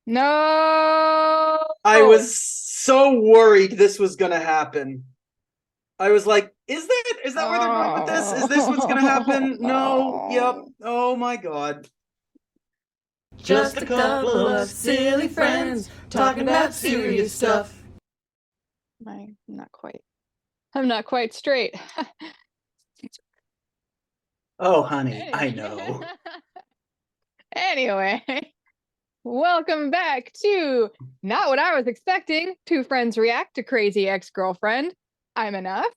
No. I was so worried this was gonna happen. I was like, is that where they're going with this? Is this what's gonna happen? No. Yep. Oh. Oh my god. Just a couple of silly friends talking about serious stuff. I'm not quite. I'm not quite straight. Oh, honey, I know. Anyway, welcome back to Not What I Was Expecting. Two friends react to Crazy Ex-Girlfriend. I'm Enough.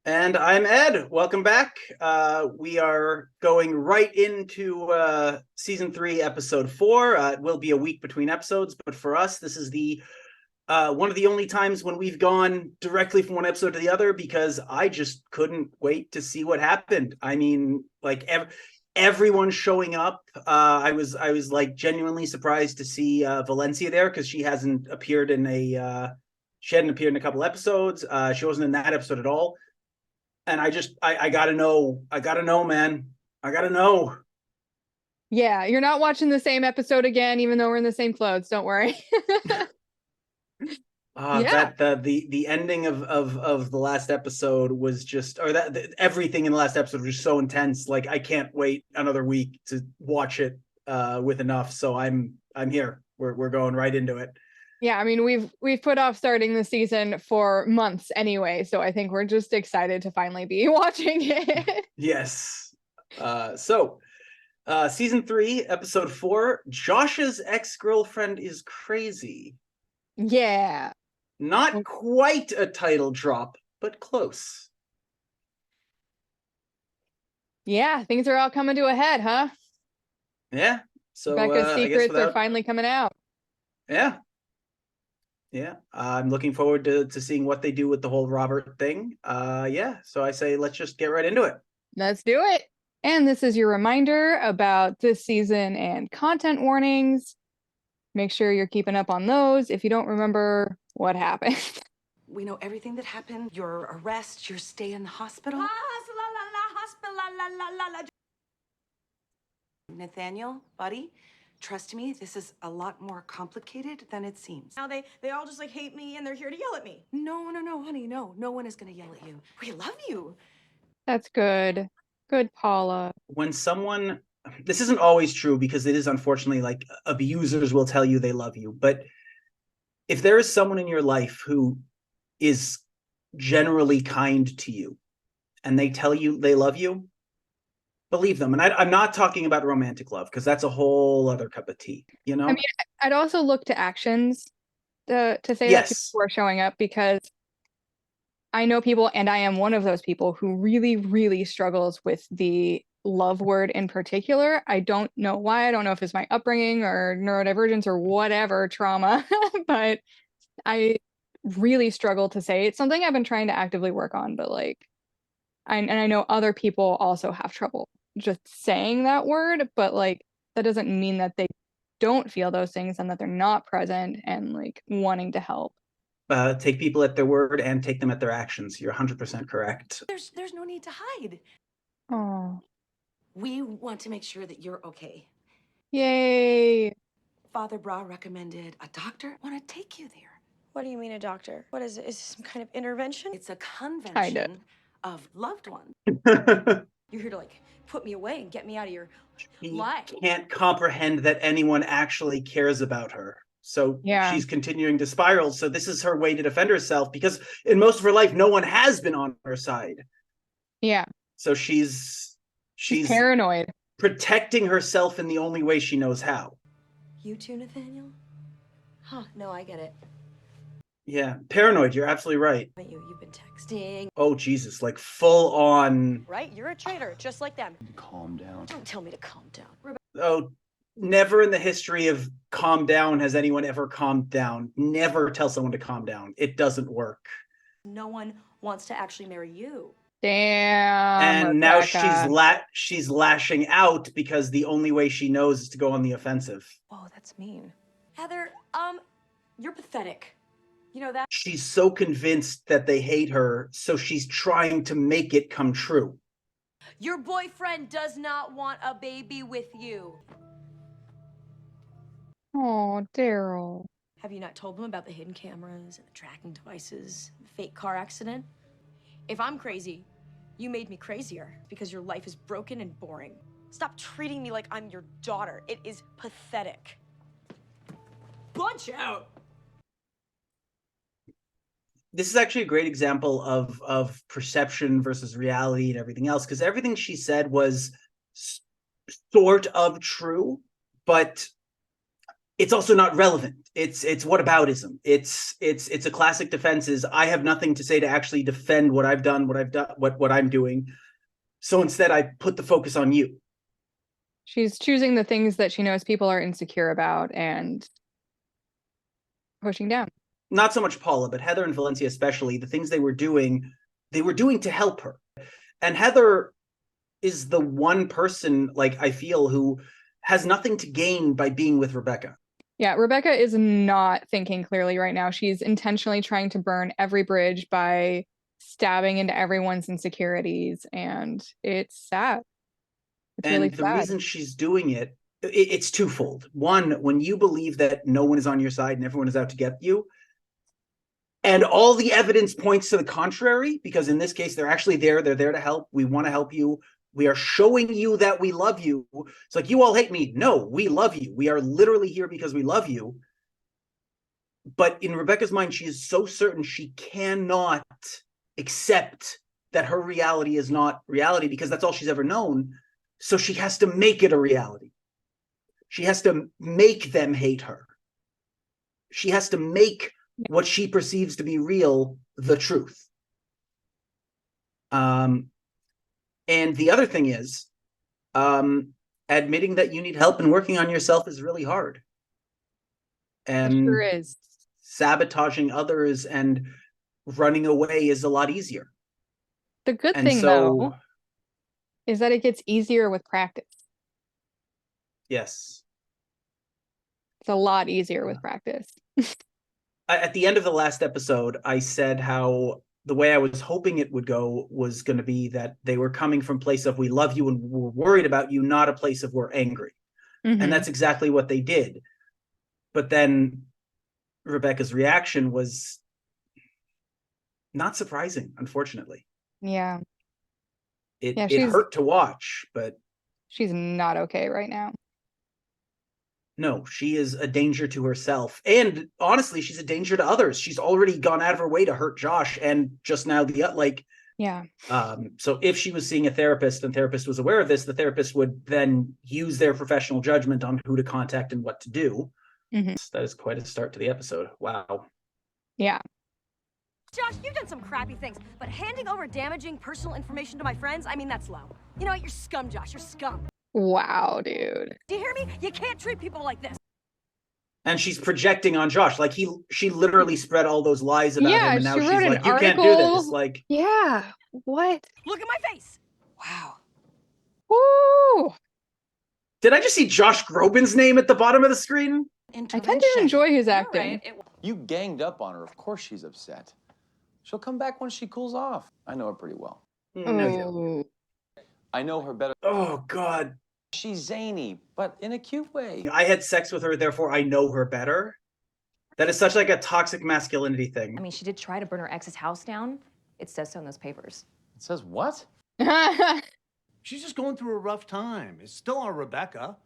And I'm Ed. Welcome back. We are going right into season 3, episode 4. It will be a week between episodes, but for us, this is the one of the only times when we've gone directly from one episode to the other because I just couldn't wait to see what happened. I mean, like everyone showing up. I was like genuinely surprised to see Valencia there because she hadn't appeared in a couple episodes. She wasn't in that episode at all. And I gotta know. I gotta know, man. I gotta know. Yeah, you're not watching the same episode again, even though we're in the same clothes. Don't worry. Yeah. That the ending of the last episode was just, or everything in the last episode was just so intense. Like I can't wait another week to watch it with enough. So I'm here. We're going right into it. Yeah, I mean we've put off starting the season for months anyway, so I think we're just excited to finally be watching it. Yes. Season 3, episode 4. Josh's ex-girlfriend is crazy. Yeah. Not quite a title drop, but close. Yeah, things are all coming to a head, huh? Yeah. So Becca's I guess secrets are without, finally coming out. yeah, yeah. I'm looking forward to seeing what they do with the whole Robert thing. Yeah. So I say let's just get right into it. Let's do it. And this is your reminder about this season and content warnings. Make sure you're keeping up on those if you don't remember what happened. We know everything that happened. Your arrest, your stay in the hospital. Nathaniel, buddy, trust me, this is a lot more complicated than it seems. Now they all just like hate me and they're here to yell at me. No, honey, no. No one is gonna yell at you. We love you. That's good. Good, Paula. When someone, this isn't always true because it is unfortunately like abusers will tell you they love you, but if there is someone in your life who is generally kind to you and they tell you they love you, believe them. And I'm not talking about romantic love because that's a whole other cup of tea, you I know? mean, I'd also look to actions to say that to people Yes. who are showing up because I know people, and I am one of those people who really, really struggles with the love word in particular. I don't know why. I don't know if it's my upbringing or neurodivergence or whatever trauma, but I really struggle to say it's something I've been trying to actively work on, but like, and I know other people also have trouble just saying that word, but like, that doesn't mean that they don't feel those things and that they're not present and like wanting to help. Take people at their word and take them at their actions. You're 100% correct. There's no need to hide. Oh, We want to make sure that you're okay. yay. Father Bra recommended a doctor. Want to take you there. What do you mean a doctor? What is it? Is this some kind of intervention? It's a convention of loved ones. You're here to like put me away and get me out of your She life. can't comprehend that anyone actually cares about her. So Yeah. she's continuing to spiral. So this is her way to defend herself because in most of her life, no one has been on her side. Yeah. So she's Paranoid. protecting herself in the only way she knows how. You too, Nathaniel? Huh, no, I get it. Yeah, paranoid. You're absolutely right. But you've been texting. Oh, Jesus, like full on. Right? You're a traitor, just like them. Calm down. Don't tell me to calm down. Oh, never in the history of calm down has anyone ever calmed down. Never tell someone to calm down. It doesn't work. No one wants to actually marry you. Damn. And now Rebecca. she's lashing out because the only way she knows is to go on the offensive. Whoa, that's mean. Heather, you're pathetic. You know that? She's so convinced that they hate her, so she's trying to make it come true. Your boyfriend does not want a baby with you. Oh, Daryl. Have you not told them about the hidden cameras and the tracking devices, the fake car accident? If I'm crazy, you made me crazier because your life is broken and boring. Stop treating me like I'm your daughter. It is pathetic. Bunch out! This is actually a great example of perception versus reality and everything else, because everything she said was sort of true, but it's also not relevant. It's whataboutism. It's a classic defense is I have nothing to say to actually defend what I've done, what I'm doing. So instead I put the focus on you. She's choosing the things that she knows people are insecure about and pushing down. Not so much Paula, but Heather and Valencia especially, the things they were doing to help her. And Heather is the one person, like, I feel, who has nothing to gain by being with Rebecca. Yeah, Rebecca is not thinking clearly right now. She's intentionally trying to burn every bridge by stabbing into everyone's insecurities, and it's sad. It's really And the sad. reason she's doing it's twofold. One, when you believe that no one is on your side and everyone is out to get you, and all the evidence points to the contrary, because in this case, they're actually there. They're there to help. We want to help you. We are showing you that we love you. It's like, you all hate me. No, we love you. We are literally here because we love you. But in Rebecca's mind, she is so certain she cannot accept that her reality is not reality because that's all she's ever known. So she has to make it a reality. She has to make them hate her. She has to make what she perceives to be real the truth. And the other thing is, admitting that you need help and working on yourself is really hard. And It sure is. sabotaging others and running away is a lot easier. The good thing, though, is that it gets easier with practice. Yes. It's a lot easier with practice. At the end of the last episode, I said how the way I was hoping it would go was going to be that they were coming from a place of we love you and we're worried about you, not a place of we're angry. Mm-hmm. And that's exactly what they did. But then Rebecca's reaction was not surprising, unfortunately. Yeah. It hurt to watch, but she's not okay right now. no, she is a danger to herself. And honestly, she's a danger to others. She's already gone out of her way to hurt Josh. And just now yeah. So if she was seeing a therapist and therapist was aware of this, the therapist would then use their professional judgment on who to contact and what to do. Mm-hmm. That is quite a start to the episode. Wow. Yeah. Josh, you've done some crappy things, but handing over damaging personal information to my friends, I mean, that's low. You know what? You're scum, Josh. You're scum. Wow, dude. Do you hear me? You can't treat people like this. And she's projecting on Josh. Like she literally spread all those lies about him, and now she she's wrote like, an you article. can't do this. Like, yeah. What? Look at my face. Wow. Woo! did I just see Josh Groban's name at the bottom of the screen? I tend to enjoy his You're acting. right. You ganged up on her. Of course she's upset. She'll come back when she cools off. I know her pretty well. No, you don't. Oh. I know her better. Oh, God. She's zany, but in a cute way. I had sex with her, therefore I know her better. That is such like a toxic masculinity thing. I mean, she did try to burn her ex's house down. It says so in those papers. It says what? She's just going through a rough time. It's still our Rebecca.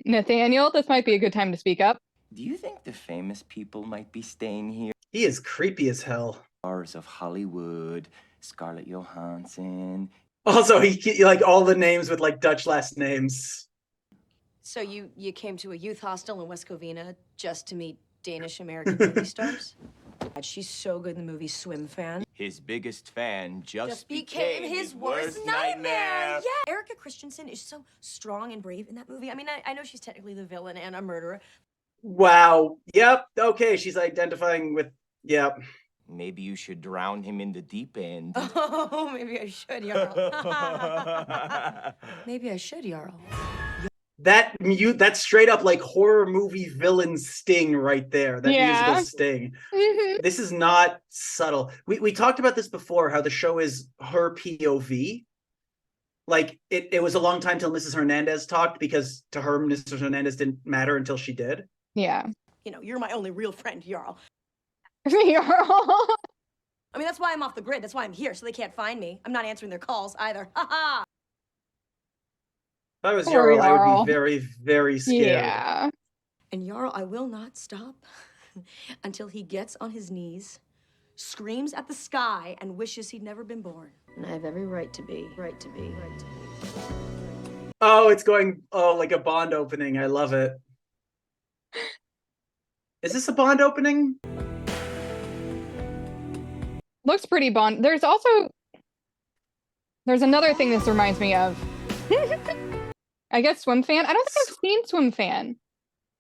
Nathaniel, this might be a good time to speak up. Do you think the famous people might be staying here? He is creepy as hell. Stars of Hollywood, Scarlett Johansson. Also, he like all the names with like Dutch last names. So you came to a youth hostel in West Covina just to meet Danish-American movie stars? She's so good in the movie Swim Fan. His biggest fan Just became his worst nightmare. Yeah. Erica Christensen is so strong and brave in that movie. I mean, I know she's technically the villain and a murderer. Wow. Yep. Okay. She's identifying with. Yep. Maybe you should drown him in the deep end. Oh, maybe I should, Jarl. Maybe I should, Jarl. That's straight up like horror movie villain sting right there. That musical sting. This is not subtle. We talked about this before, how the show is her POV. like it was a long time till Mrs. Hernandez talked, because to her, Mrs. Hernandez didn't matter until she did. Yeah. You know, you're my only real friend, Jarl. Jarl. I mean, that's why I'm off the grid. That's why I'm here, so they can't find me. I'm not answering their calls either. Ha ha! If I was Poor Jarl, I would Jarl. be very, very scared. Yeah. And Jarl, I will not stop until he gets on his knees, screams at the sky, and wishes he'd never been born. And I have every right to be. Oh, it's going, like a Bond opening. I love it. Is this a Bond opening? Looks pretty Bond. There's another thing this reminds me of. I guess Swim Fan. I don't think I've seen Swim Fan.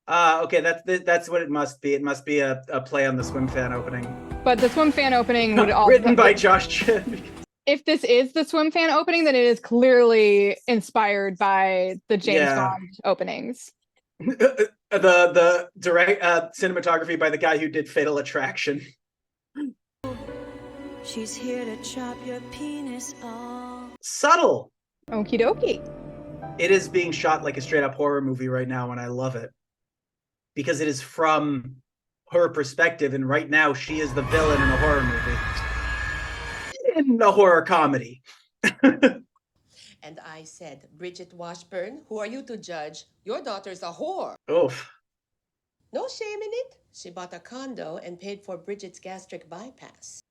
Okay, that's what it must be. It must be a play on the Swim Fan opening. But the Swim Fan opening would also Written by Josh Chin. If this is the Swim Fan opening, then it is clearly inspired by the James Bond openings. The direct cinematography by the guy who did Fatal Attraction. She's here to chop your penis off. Subtle. Okie dokie. It is being shot like a straight up horror movie right now, and I love it. Because it is from her perspective, and right now she is the villain in a horror movie. In a horror comedy. And I said, Bridget Washburn, who are you to judge? Your daughter's a whore. Oof. No shame in it. She bought a condo and paid for Bridget's gastric bypass.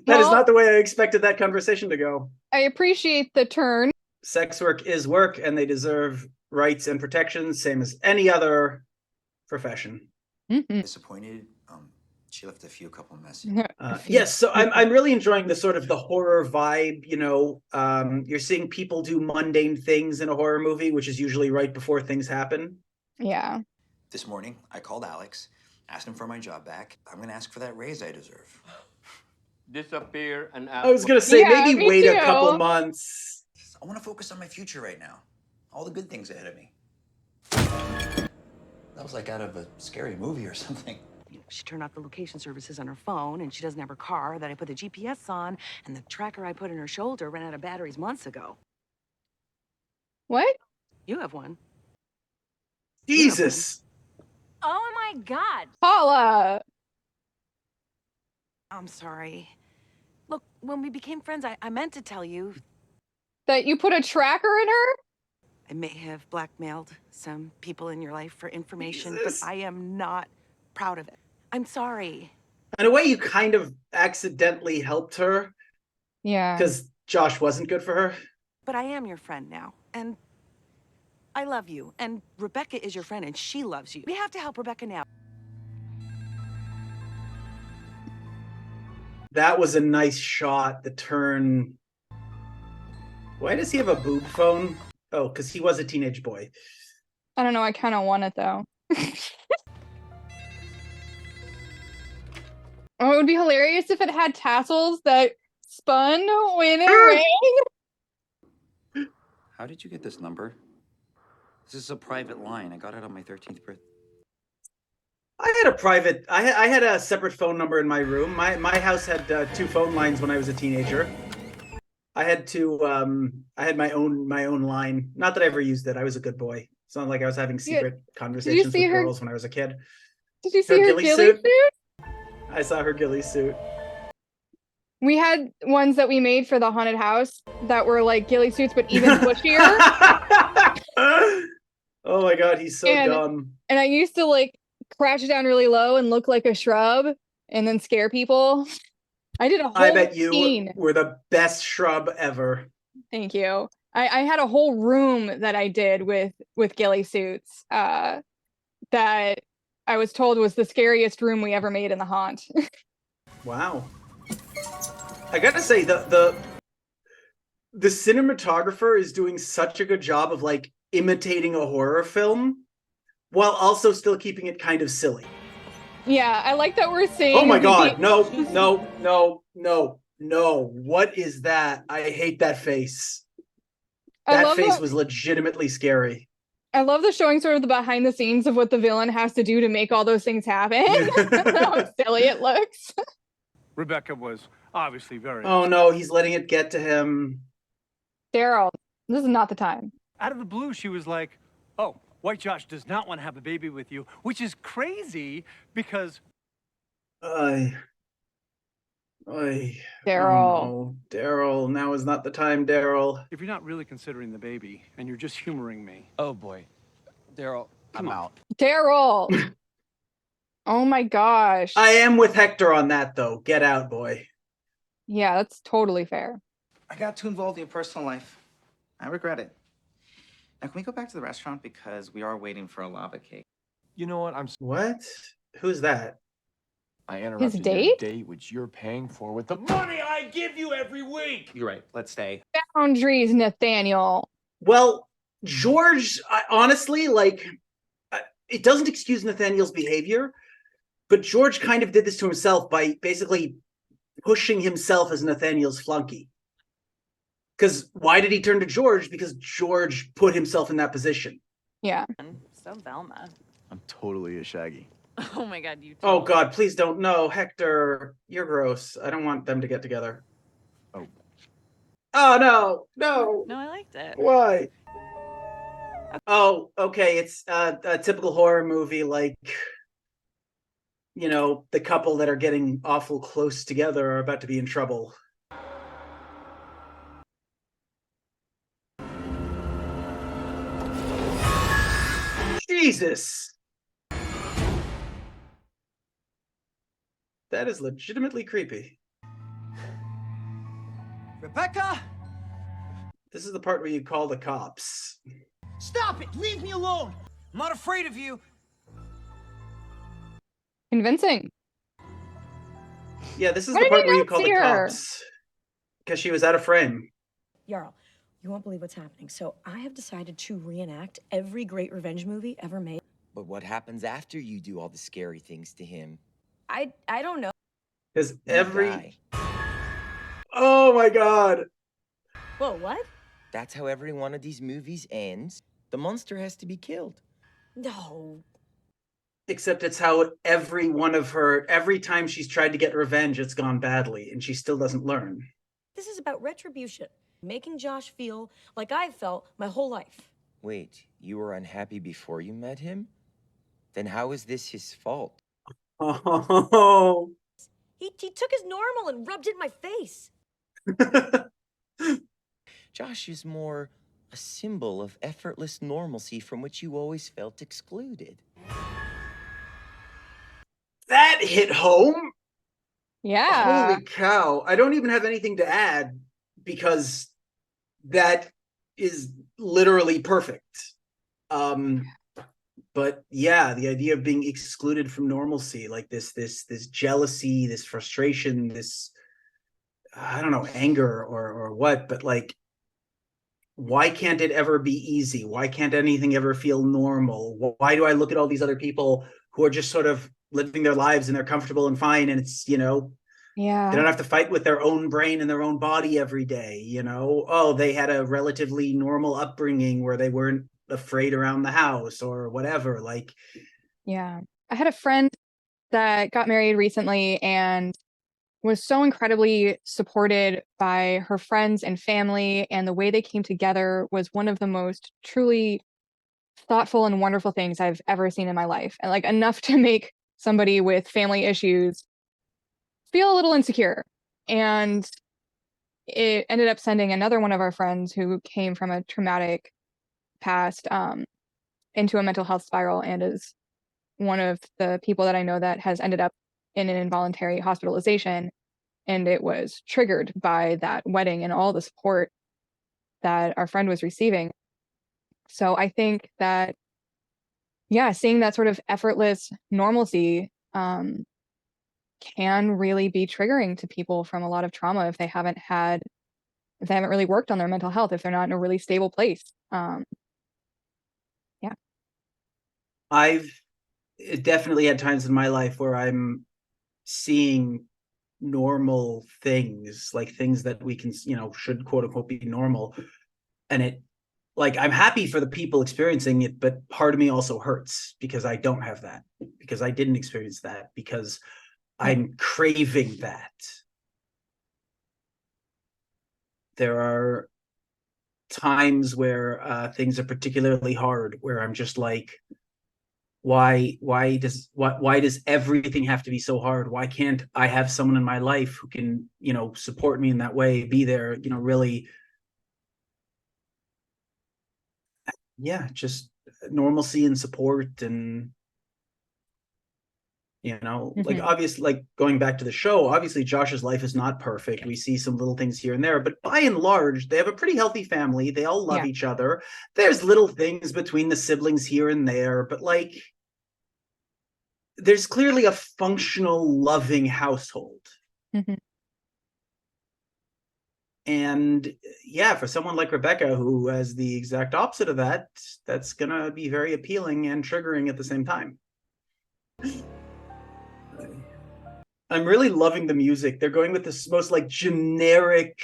That is not the way I expected that conversation to go. I appreciate the turn. Sex work is work, and they deserve rights and protections, same as any other profession. Disappointed. She left a couple messages. Yes, so I'm really enjoying the sort of the horror vibe. You know, you're seeing people do mundane things in a horror movie, which is usually right before things happen. Yeah. This morning, I called Alex, asked him for my job back. I'm going to ask for that raise I deserve. Disappear and ask. I was going to say, Yeah, maybe me wait too. a couple months. I want to focus on my future right now. All the good things ahead of me. That was like out of a scary movie or something. She turned off the location services on her phone, and she doesn't have her car that I put the GPS on, and the tracker I put in her shoulder ran out of batteries months ago. What? You have one. Jesus. Oh my God. Paula. I'm sorry. Look, when we became friends, I meant to tell you. That you put a tracker in her? I may have blackmailed some people in your life for information, Jesus. but I am not proud of it. I'm sorry. In a way, you kind of accidentally helped her. Yeah. Because Josh wasn't good for her. But I am your friend now, and I love you, and Rebecca is your friend, and she loves you. We have to help Rebecca now. That was a nice shot, the turn. Why does he have a boob phone? Oh, because he was a teenage boy. I don't know. I kind of want it, though. Oh, it would be hilarious if it had tassels that spun when it rang. How did you get this number? This is a private line. I got it on my 13th birthday. I had a separate phone number in my room. My house had 2 phone lines when I was a teenager. I had my own line. Not that I ever used it. I was a good boy. It's not like I was having secret conversations with girls when I was a kid. Did you see her ghillie suit? I saw her ghillie suit. We had ones that we made for the haunted house that were like ghillie suits, but even bushier. Oh my God, he's so dumb. And I used to like crouch down really low and look like a shrub and then scare people. I did a whole I bet you scene. were the best shrub ever. Thank you. I had a whole room that I did with ghillie suits that I was told was the scariest room we ever made in the haunt. Wow. I gotta say, the cinematographer is doing such a good job of like imitating a horror film while also still keeping it kind of silly. Yeah, I like that we're seeing. Oh my God, no. What is that? I hate that face. That face was legitimately scary. I love the showing sort of the behind the scenes of what the villain has to do to make all those things happen. How silly it looks. Rebecca was obviously very Oh no, he's letting it get to him. Daryl, this is not the time. Out of the blue, she was like, oh, White Josh does not want to have a baby with you, which is crazy because... Oy. Daryl. Oh no, Daryl, now is not the time, Daryl. If you're not really considering the baby and you're just humoring me... Oh boy. Daryl, I'm out. Daryl. Oh my gosh. I am with Hector on that, though. Get out, boy. Yeah, that's totally fair. I got too involved in your personal life. I regret it. Now, can we go back to the restaurant because we are waiting for a lava cake? You know what? What? Who's that? I interrupted date? your date, which you're paying for with the money I give you every week. You're right. Let's stay. Boundaries, Nathaniel. Well, George, honestly, like, it doesn't excuse Nathaniel's behavior, but George kind of did this to himself by basically pushing himself as Nathaniel's flunky. Because why did he turn to George? Because George put himself in that position. Yeah. So Velma. I'm totally a Shaggy. Oh my God, you. Oh God, please don't. No, Hector, you're gross. I don't want them to get together. Oh. Oh no, no. No, I liked it. Why? Oh, okay. It's a typical horror movie, like, you know, the couple that are getting awful close together are about to be in trouble. Jesus. That is legitimately creepy. Rebecca? This is the part where you call the cops. Stop it! Leave me alone! I'm not afraid of you. Convincing. Yeah, this is Why the did part you where you not call see the her? cops. Because she was out of frame. Jarl, you won't believe what's happening. So I have decided to reenact every great revenge movie ever made. But what happens after you do all the scary things to him? I don't know. Because You every... die. Oh my God. Whoa, what? That's how every one of these movies ends. The monster has to be killed. No. Except it's how every one of her... Every time she's tried to get revenge, it's gone badly. And she still doesn't learn. This is about retribution. Making Josh feel like I've felt my whole life. Wait, you were unhappy before you met him? Then how is this his fault? Oh. He took his normal and rubbed it in my face. Josh is more a symbol of effortless normalcy from which you always felt excluded. That hit home. Yeah. Holy cow. I don't even have anything to add because that is literally perfect. But yeah, the idea of being excluded from normalcy, like this jealousy, this frustration, this, I don't know, anger or what, but like, why can't it ever be easy? Why can't anything ever feel normal? Why do I look at all these other people who are just sort of living their lives and they're comfortable and fine, and it's, you know, Yeah. they don't have to fight with their own brain and their own body every day, you know? Oh, they had a relatively normal upbringing where they weren't afraid around the house or whatever. Like, Yeah. I had a friend that got married recently and was so incredibly supported by her friends and family, and the way they came together was one of the most truly thoughtful and wonderful things I've ever seen in my life. And like enough to make somebody with family issues feel a little insecure. And it ended up sending another one of our friends who came from a traumatic past into a mental health spiral, and is one of the people that I know that has ended up in an involuntary hospitalization. And it was triggered by that wedding and all the support that our friend was receiving. So I think that, yeah, seeing that sort of effortless normalcy can really be triggering to people from a lot of trauma if they haven't really worked on their mental health, if they're not in a really stable place. Yeah. I've definitely had times in my life where I'm seeing normal things, like things that we can, you know, should quote unquote be normal. And it, like, I'm happy for the people experiencing it, but part of me also hurts because I don't have that, because I didn't experience that, because I'm craving that. There are times where things are particularly hard, where I'm just like, why does everything have to be so hard? Why can't I have someone in my life who can, support me in that way, be there, really, just normalcy and support. And like, obviously, like, going back to the show, obviously Josh's life is not perfect. We see some little things here and there, but by and large, they have a pretty healthy family. They all love each other. There's little things between the siblings here and there, but like, there's clearly a functional, loving household. And for someone like Rebecca, who has the exact opposite of that, that's gonna be very appealing and triggering at the same time. I'm really loving the music. They're going with this most like generic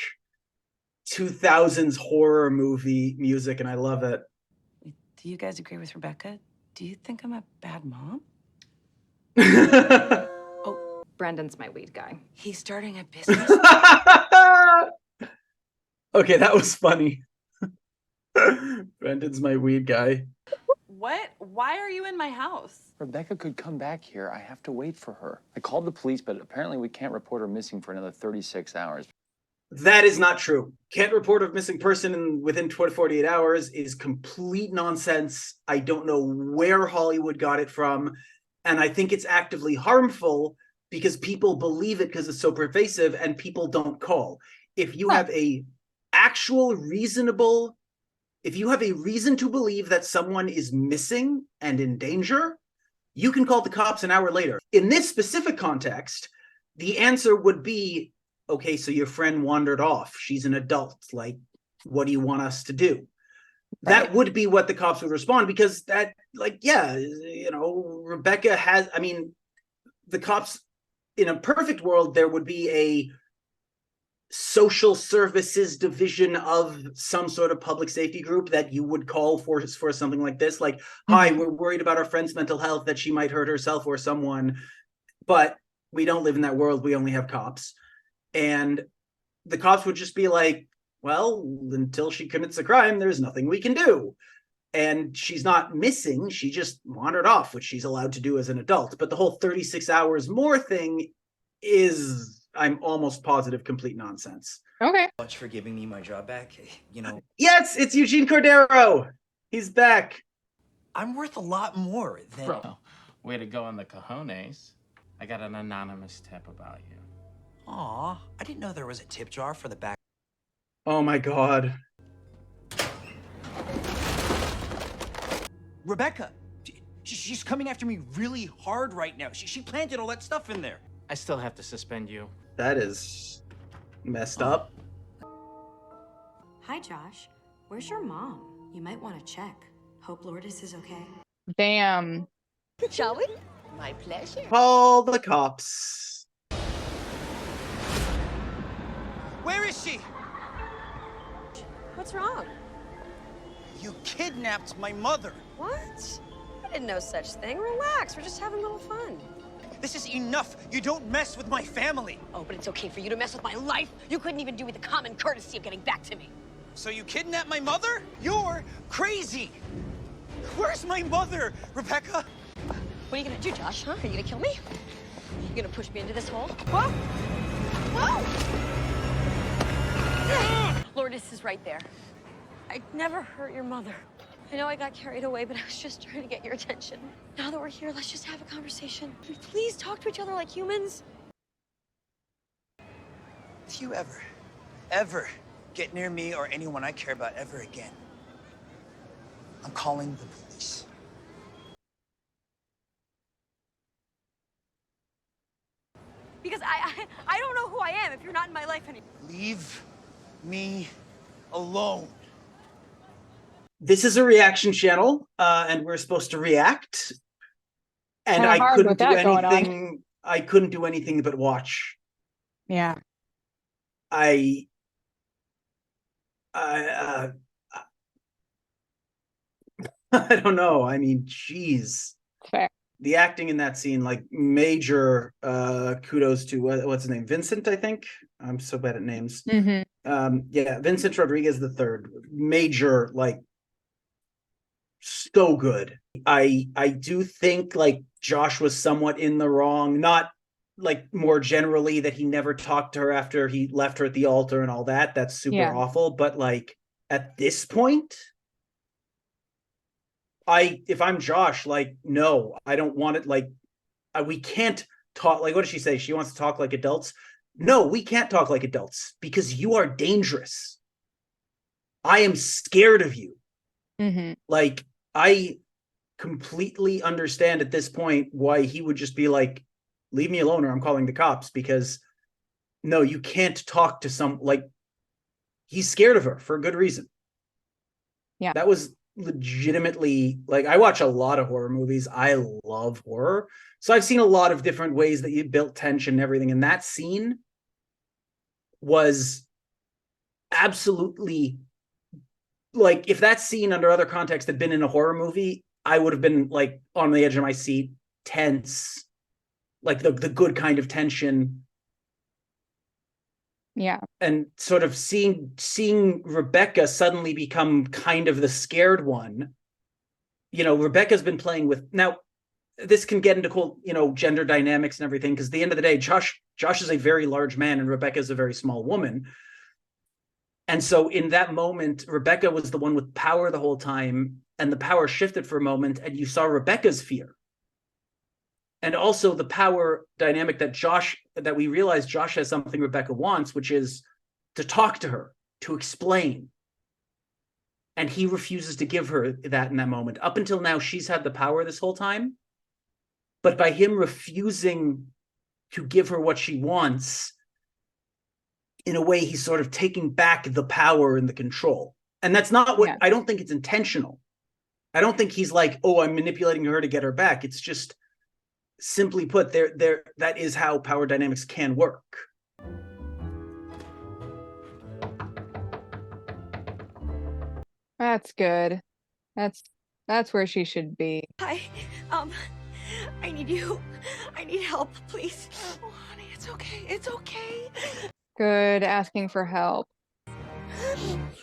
2000s horror movie music, and I love it. Do you guys agree with Rebecca? Do you think I'm a bad mom? Oh, Brendan's my weed guy. He's starting a business? Okay, that was funny. Brendan's my weed guy. What? Why are you in my house? Rebecca could come back here. I have to wait for her. I called the police, but apparently we can't report her missing for another 36 hours. That is not true. Can't report a missing person within 48 hours is complete nonsense. I don't know where Hollywood got it from. And I think it's actively harmful because people believe it because it's so pervasive and people don't call. If you have a if you have a reason to believe that someone is missing and in danger, you can call the cops an hour later. In this specific context, the answer would be, okay, so your friend wandered off. She's an adult. Like, what do you want us to do? That would be what the cops would respond, because that, like, Rebecca has, the cops, in a perfect world, there would be a social services division of some sort of public safety group that you would call for something like this. Like, hi, we're worried about our friend's mental health, that she might hurt herself or someone, but we don't live in that world. We only have cops. And the cops would just be like, well, until she commits a crime, there's nothing we can do. And she's not missing. She just wandered off, which she's allowed to do as an adult. But the whole 36 hours more thing is, I'm almost positive, complete nonsense. Okay. Much for giving me my job back. Yes, it's Eugene Cordero. He's back. I'm worth a lot more than... Bro, way to go on the cojones. I got an anonymous tip about you. Aw, I didn't know there was a tip jar for the back. Oh my God. Rebecca, she's coming after me really hard right now. She planted all that stuff in there. I still have to suspend you. That is messed up. Hi, Josh. Where's your mom? You might want to check. Hope Lourdes is okay. Damn. Shall we? My pleasure. Call the cops. Where is she? What's wrong? You kidnapped my mother. What? I didn't know such thing. Relax. We're just having a little fun. This is enough. You don't mess with my family. Oh, but it's okay for you to mess with my life. You couldn't even do me the common courtesy of getting back to me. So you kidnapped my mother? You're crazy. Where's my mother, Rebecca? What are you gonna do, Josh? Huh? Are you gonna kill me? Are you gonna push me into this hole? Whoa! Whoa! Lourdes is right there. I'd never hurt your mother. I know I got carried away, but I was just trying to get your attention. Now that we're here, let's just have a conversation. Can we please talk to each other like humans? If you ever get near me or anyone I care about ever again, I'm calling the police. Because I don't know who I am if you're not in my life anymore. Leave me alone. This is a reaction channel, and we're supposed to react. And Kinda I hard couldn't with do that going on. anything. I couldn't do anything but watch. Yeah. I don't know. I mean, geez. Fair. the acting in that scene, like major kudos to what's his name, Vincent, I think. I'm so bad at names. Yeah, Vincent Rodriguez the third, major, like, so good. I do think like Josh was somewhat in the wrong, not like more generally that he never talked to her after he left her at the altar and all that. That's super awful. But like at this point, if I'm Josh, like, no, I don't want it. Like, we can't talk. Like, what does she say? She wants to talk like adults. No, we can't talk like adults because you are dangerous. I am scared of you. Like, I completely understand at this point why he would just be like, leave me alone or I'm calling the cops, because no, you can't talk to like, he's scared of her for a good reason. Yeah. That was legitimately, like, I watch a lot of horror movies. I love horror. So I've seen a lot of different ways that you built tension and everything. And that scene was absolutely, like, if that scene under other context had been in a horror movie, I would have been like on the edge of my seat, tense, like the good kind of tension. Yeah. And sort of seeing Rebecca suddenly become kind of the scared one. You know, Rebecca's been playing with, now this can get into cool, you know, gender dynamics and everything, because at the end of the day, Josh is a very large man and Rebecca is a very small woman. And so in that moment, Rebecca was the one with power the whole time, and the power shifted for a moment, and you saw Rebecca's fear. And also the power dynamic that we realized Josh has something Rebecca wants, which is to talk to her, to explain. And he refuses to give her that in that moment. Up until now, she's had the power this whole time. But by him refusing to give her what she wants, in a way, he's sort of taking back the power and the control. And that's not what, I don't think it's intentional. I don't think he's like, oh, I'm manipulating her to get her back. It's just, simply put, that is how power dynamics can work. That's good. That's where she should be. Hi, I need you. I need help, please. Oh, honey, it's okay. It's okay. Good, asking for help.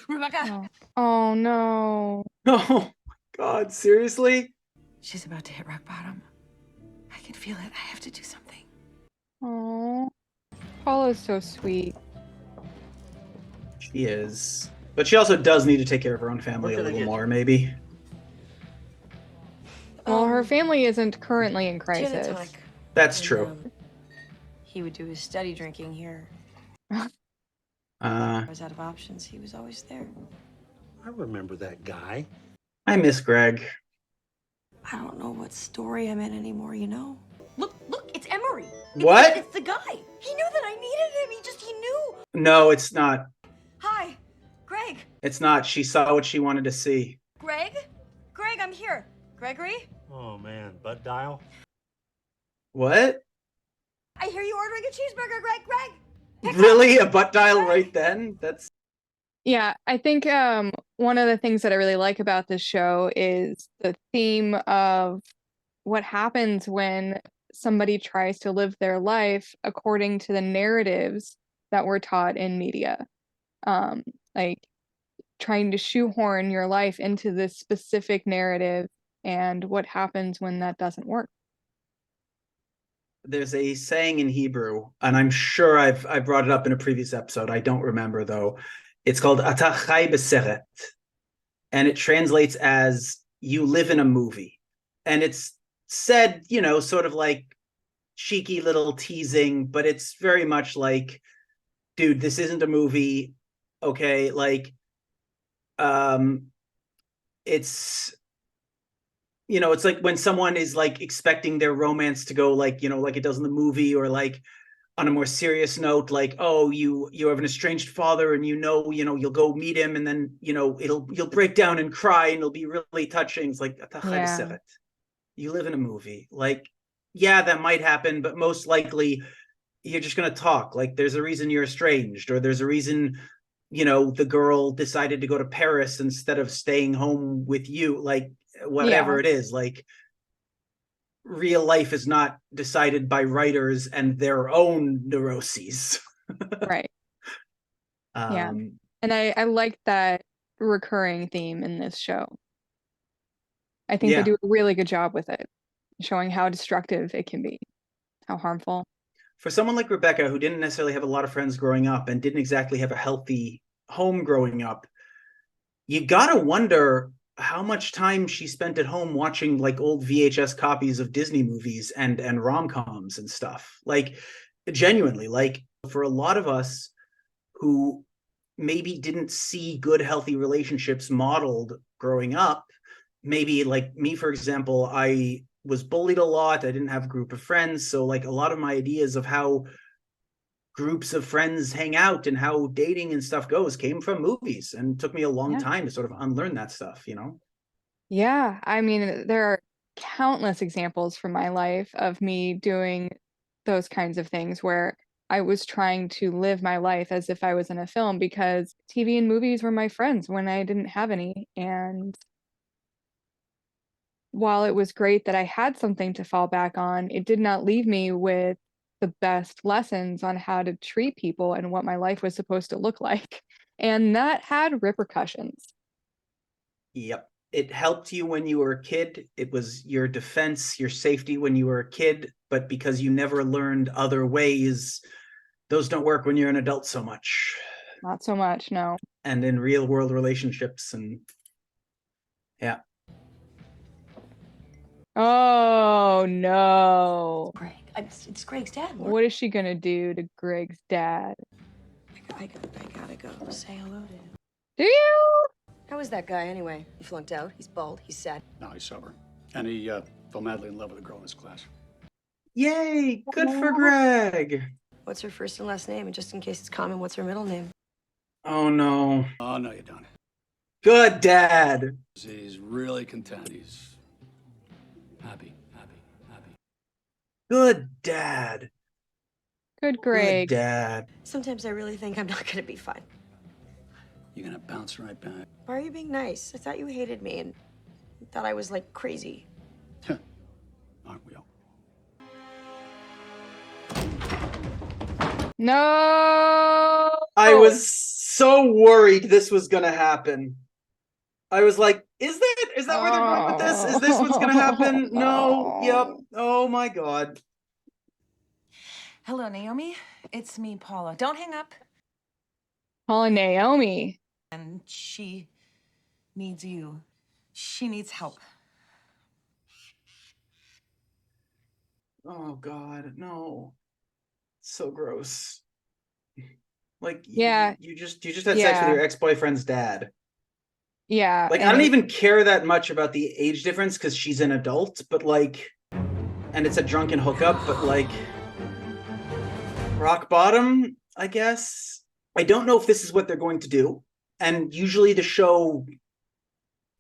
Rebecca. Oh no. Oh my God, seriously? She's about to hit rock bottom. I can feel it. I have to do something. Oh, Paula's so sweet. She is. But she also does need to take care of her own family a little more, maybe. Well, her family isn't currently in Gin and crisis. tonic. That's And, true. He would do his steady drinking here. I was out of options. He was always there. I remember that guy. I miss Greg. I don't know what story I'm in anymore, you know? Look, it's Emery. What? It's the guy. He knew that I needed him. He knew. No, it's not. Hi, Greg. It's not. She saw what she wanted to see. Greg, I'm here. Gregory? Oh man, butt dial? What? I hear you ordering a cheeseburger, Greg. Really? A butt dial right then? That's... Yeah, I think one of the things that I really like about this show is the theme of what happens when somebody tries to live their life according to the narratives that we're taught in media. Like trying to shoehorn your life into this specific narrative and what happens when that doesn't work. There's a saying in Hebrew, and I'm sure I brought it up in a previous episode. I don't remember though. It's called "Ata chai beseret," and it translates as "you live in a movie." And it's said, you know, sort of like cheeky little teasing, but it's very much like, dude, this isn't a movie, okay? Like, it's, you know, it's like when someone is like expecting their romance to go like, you know, like it does in the movie, or like on a more serious note, like, oh, you have an estranged father and you'll go meet him, and then, you know, you'll break down and cry and it'll be really touching. It's like, Yeah. you live in a movie. Like, yeah, that might happen, but most likely you're just going to talk. Like, there's a reason you're estranged, or there's a reason, you know, the girl decided to go to Paris instead of staying home with you. Like, whatever it is, like, real life is not decided by writers and their own neuroses. Right. Yeah. Um, And I like that recurring theme in this show. I think they yeah. do a really good job with it, showing how destructive it can be, how harmful. For someone like Rebecca, who didn't necessarily have a lot of friends growing up and didn't exactly have a healthy home growing up, you gotta wonder how much time she spent at home watching like old VHS copies of Disney movies and rom-coms and stuff. Like, genuinely, like, for a lot of us who maybe didn't see good, healthy relationships modeled growing up, maybe like me, for example, I was bullied a lot. I didn't have a group of friends. So like a lot of my ideas of how groups of friends hang out and how dating and stuff goes came from movies, and it took me a long time to sort of unlearn that stuff, you know? Yeah, I mean, there are countless examples from my life of me doing those kinds of things where I was trying to live my life as if I was in a film because TV and movies were my friends when I didn't have any. And while it was great that I had something to fall back on, it did not leave me with the best lessons on how to treat people and what my life was supposed to look like. And that had repercussions. Yep. It helped you when you were a kid. It was your defense, your safety when you were a kid, but because you never learned other ways, those don't work when you're an adult so much. Not so much, no. And in real world relationships, and yeah. Oh no. Greg, it's Greg's dad. What is she gonna do to Greg's dad? I gotta go say hello to him. Do you? How is that guy anyway? He flunked out. He's bald. He's sad. No, he's sober. And he fell madly in love with a girl in his class. Yay! Good for Greg. What's her first and last name? And just in case it's common, what's her middle name? Oh no. Oh, no, you don't. Good dad. He's really content. He's happy. Good dad. Good Greg. Good dad. Sometimes I really think I'm not gonna be fine. You're gonna bounce right back. Why are you being nice? I thought you hated me and thought I was like crazy. Aren't we all? No. I was so worried this was gonna happen. I was like, is that where they're going with this? Is this what's gonna happen? No. Yep. Oh my God. Hello, Naomi. It's me, Paula. Don't hang up. Calling Naomi. And she needs you. She needs help. Oh God, no. So gross. Like, Yeah. you just had sex with your ex-boyfriend's dad. Yeah. Like, I don't even care that much about the age difference because she's an adult, but like, and it's a drunken hookup, but like, rock bottom, I guess. I don't know if this is what they're going to do. And usually the show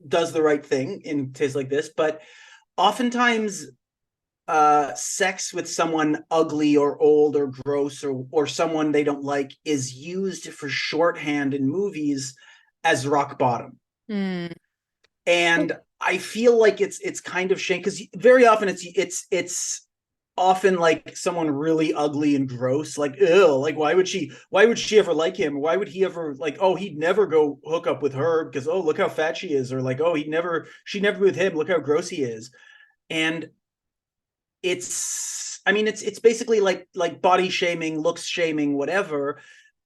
does the right thing in cases like this, but oftentimes sex with someone ugly or old or gross or someone they don't like is used for shorthand in movies as rock bottom. And I feel like it's kind of shame because very often it's often like someone really ugly and gross, like, ew, like why would she ever like him? Why would he ever, like, oh, he'd never go hook up with her because, oh, look how fat she is, or like, oh, she'd never be with him, look how gross he is. And it's basically like body shaming, looks shaming, whatever.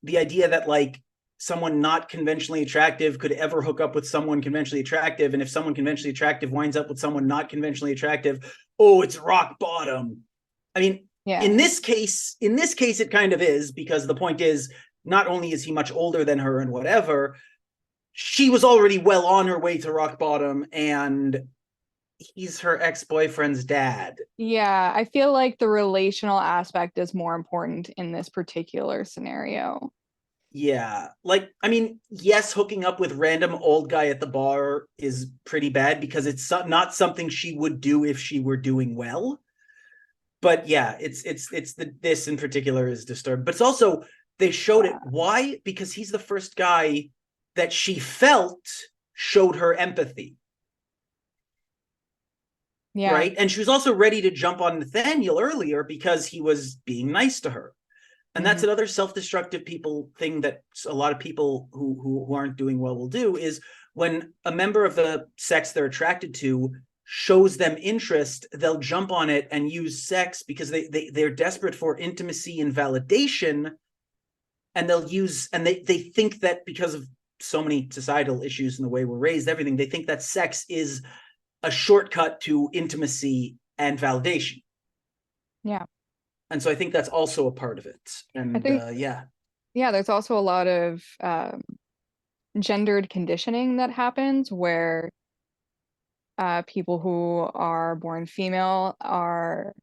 The idea that like someone not conventionally attractive could ever hook up with someone conventionally attractive, and if someone conventionally attractive winds up with someone not conventionally attractive, oh, it's rock bottom. I mean, in this case, it kind of is, because the point is, not only is he much older than her and whatever, she was already well on her way to rock bottom, and he's her ex-boyfriend's dad. Yeah, I feel like the relational aspect is more important in this particular scenario. Yeah, like, I mean, yes, hooking up with random old guy at the bar is pretty bad because it's not something she would do if she were doing well. But yeah, this in particular is disturbed. But it's also, they showed it. Why? Because he's the first guy that she felt showed her empathy. Yeah. Right. And she was also ready to jump on Nathaniel earlier because he was being nice to her. And that's another self-destructive thing that a lot of people who aren't doing well will do, is when a member of the sex they're attracted to shows them interest, they'll jump on it and use sex because they're desperate for intimacy and validation. And they think that because of so many societal issues and the way we're raised, everything, they think that sex is a shortcut to intimacy and validation. Yeah. And so I think that's also a part of it. And yeah, there's also a lot of gendered conditioning that happens where people who are born female are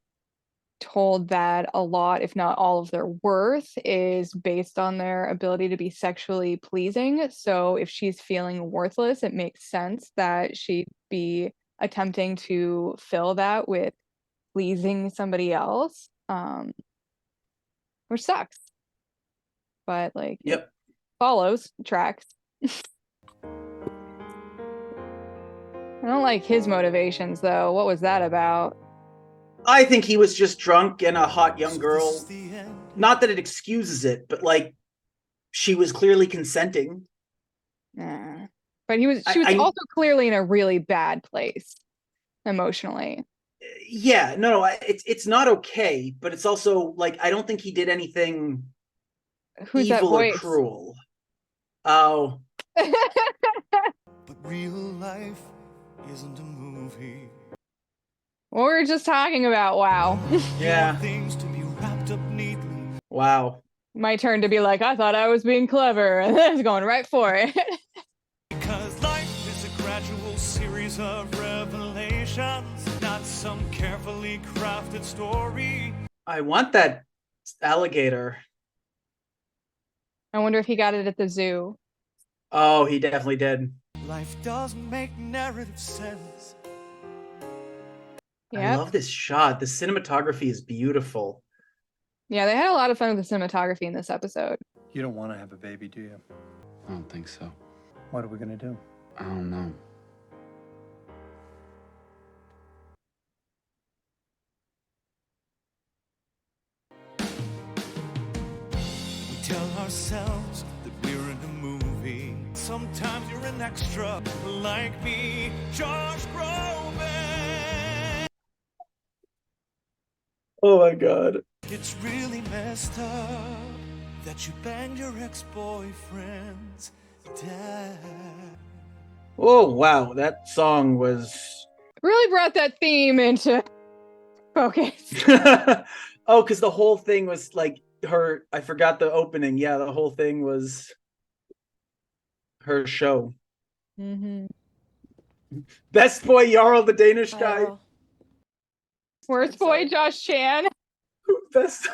told that a lot, if not all of their worth is based on their ability to be sexually pleasing. So if she's feeling worthless, it makes sense that she'd be attempting to fill that with pleasing somebody else, which sucks. But like, it follows, tracks. I don't like his motivations though. What was that about? I think he was just drunk and a hot young girl. Not that it excuses it, but like, she was clearly consenting. Yeah. But she was also clearly in a really bad place emotionally. Yeah, no, it's not okay, but it's also like, I don't think he did anything evil or cruel. Oh. But real life isn't a movie. What we were just talking about, wow. Yeah. Things to be wrapped up neatly. Wow. My turn to be like, I thought I was being clever, and I was going right for it. Because life is a gradual series of revelations, not some carefully crafted story. I want that alligator. I wonder if he got it at the zoo. Oh, he definitely did. Life doesn't make narrative sense. I love this shot. The cinematography is beautiful. Yeah, they had a lot of fun with the cinematography in this episode. You don't want to have a baby, do you? I don't think so. What are we gonna do? I don't know. We tell ourselves that we're in a movie. Sometimes you're an extra, like me, Josh Groban. Oh my god. It's really messed up that you banged your ex-boyfriend's dad. Oh wow, that song was Really brought that theme into focus. Oh, because the whole thing was like her, I forgot the opening. Yeah, the whole thing was her show. Best boy Jarl, the Danish guy. Worst boy Josh Chan. Best.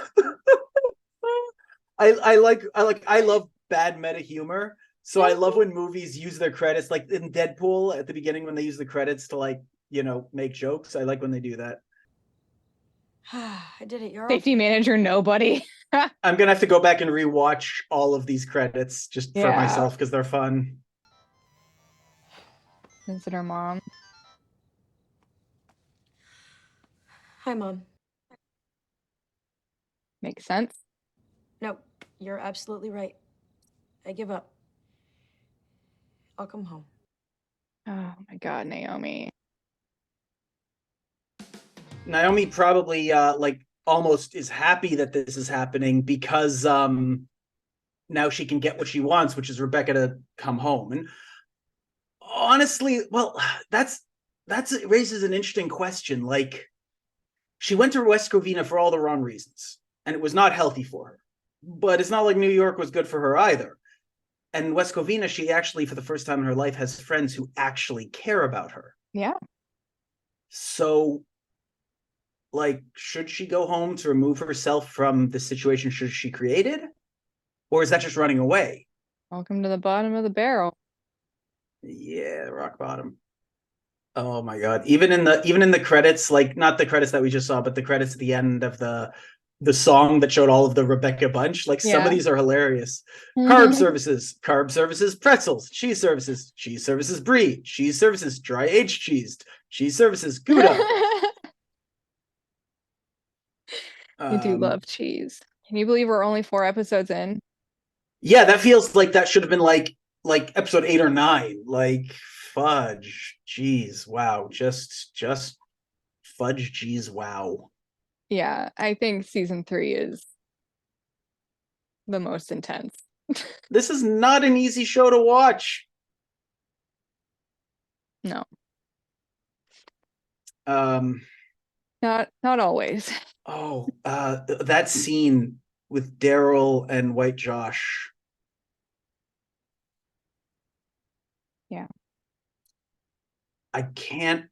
I love bad meta humor. So I love when movies use their credits, like in Deadpool at the beginning when they use the credits to, like, you know, make jokes. I like when they do that. I did it, Jarl. Safety manager, nobody. I'm gonna have to go back and rewatch all of these credits just for myself because they're fun. Visit her mom. Hi, Mom. Makes sense. No, you're absolutely right. I give up. I'll come home. Oh my god, Naomi. Naomi probably like almost is happy that this is happening because now she can get what she wants, which is Rebecca to come home. And honestly, well, that's it raises an interesting question. Like, she went to West Covina for all the wrong reasons, and it was not healthy for her. But it's not like New York was good for her either. And West Covina, she actually, for the first time in her life, has friends who actually care about her. Yeah. So, like, should she go home to remove herself from the situation she created? Or is that just running away? Welcome to the bottom of the barrel. Yeah, rock bottom. Oh my god. Even in the credits, like not the credits that we just saw, but the credits at the end of the song that showed all of the Rebecca bunch, like some of these are hilarious. Carb services, pretzels, cheese services, brie, cheese services, dry aged cheese, cheese services, Gouda, I do love cheese. Can you believe we're only 4 episodes in? Yeah, that feels like that should have been like episode 8 or 9. Like fudge, jeez, wow, just fudge, jeez, wow. Yeah, I think season 3 is the most intense. This is not an easy show to watch. No. Not always. Oh, that scene with Daryl and White Josh. Yeah. I can't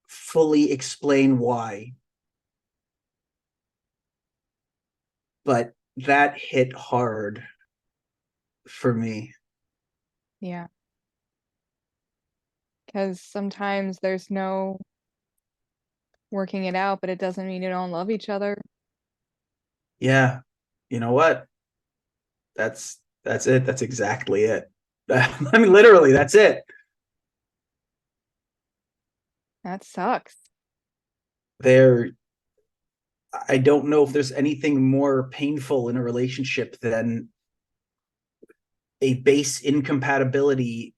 fully explain why, but that hit hard for me. Yeah. Because sometimes there's no working it out, but it doesn't mean you don't love each other. Yeah. You know what? That's it. That's exactly it. I mean, literally, that's it. That sucks. I don't know if there's anything more painful in a relationship than a base incompatibility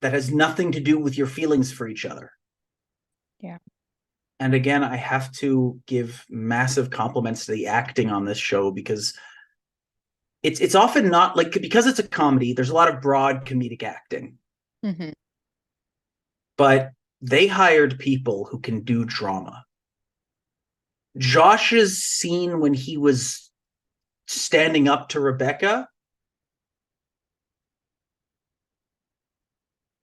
that has nothing to do with your feelings for each other. Yeah. And again, I have to give massive compliments to the acting on this show, because it's often not like, because it's a comedy, there's a lot of broad comedic acting. Mm-hmm. But they hired people who can do drama. Josh's scene when he was standing up to Rebecca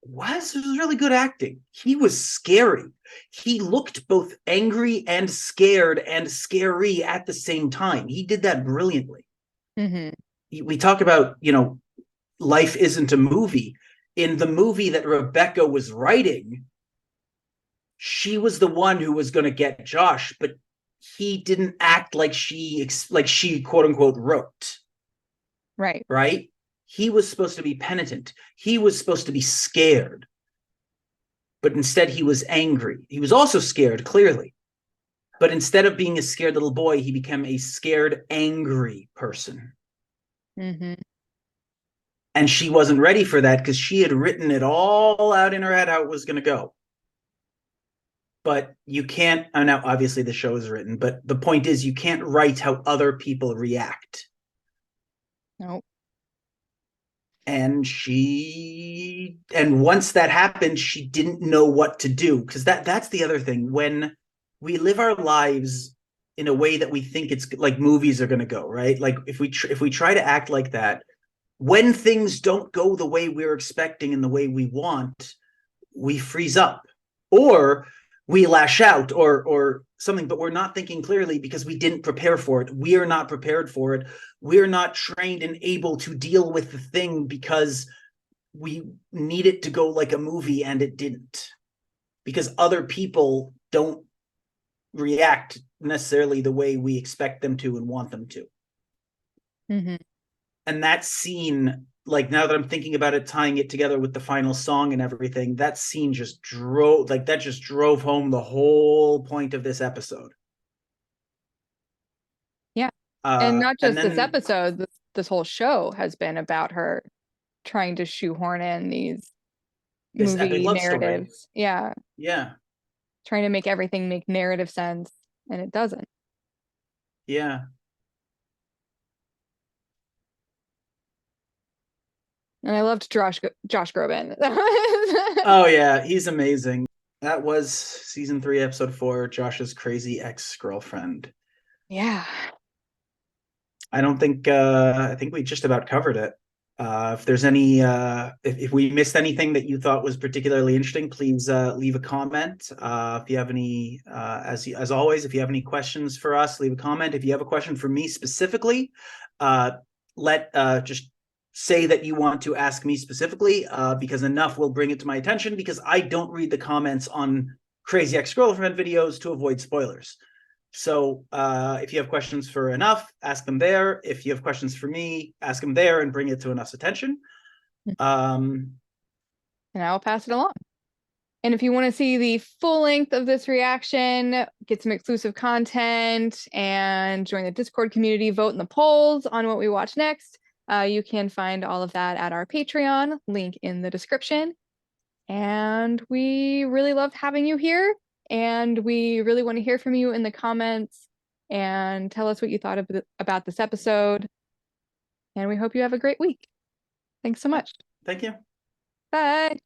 was really good acting. He was scary. He looked both angry and scared and scary at the same time. He did that brilliantly. Mm-hmm. We talk about, life isn't a movie. In the movie that Rebecca was writing, she was the one who was going to get Josh, but he didn't act like she quote unquote wrote. Right? He was supposed to be penitent. He was supposed to be scared. But instead he was angry. He was also scared, clearly. But instead of being a scared little boy, he became a scared, angry person. Mm-hmm. And she wasn't ready for that, because she had written it all out in her head how it was going to go. But you can't, now obviously the show is written, but the point is you can't write how other people react. Nope. And once that happened, she didn't know what to do, because that's the other thing. When we live our lives in a way that we think it's like movies are going to go, right? Like if we try to act like that, when things don't go the way we're expecting and the way we want, we freeze up, or we lash out, or something, but we're not thinking clearly because we didn't prepare for it. We are not prepared for it. We're not trained and able to deal with the thing because we need it to go like a movie and it didn't, because other people don't react necessarily the way we expect them to and want them to. Mm-hmm. And that scene, like, now that I'm thinking about it, tying it together with the final song and everything, that scene just drove home the whole point of this episode. Yeah. And not just then, this episode, this whole show has been about her trying to shoehorn in these movie narratives. Story. Yeah. Yeah. Trying to make everything make narrative sense, and it doesn't. Yeah. And I loved Josh Groban. Oh yeah, he's amazing. That was season 3, episode 4, Josh's crazy ex-girlfriend. Yeah. I think we just about covered it. If there's any, if we missed anything that you thought was particularly interesting, please leave a comment. If you have any, as always, if you have any questions for us, leave a comment. If you have a question for me specifically, just say that you want to ask me specifically, because enough will bring it to my attention, because I don't read the comments on Crazy Ex-Girlfriend videos to avoid spoilers. So if you have questions for Enough, ask them there. If you have questions for me, ask them there and bring it to Enough's attention. And I'll pass it along. And if you want to see the full length of this reaction, get some exclusive content, and join the Discord community, vote in the polls on what we watch next, you can find all of that at our Patreon, link in the description. And we really loved having you here, and we really want to hear from you in the comments and tell us what you thought about this episode. And we hope you have a great week. Thanks so much. Thank you. Bye.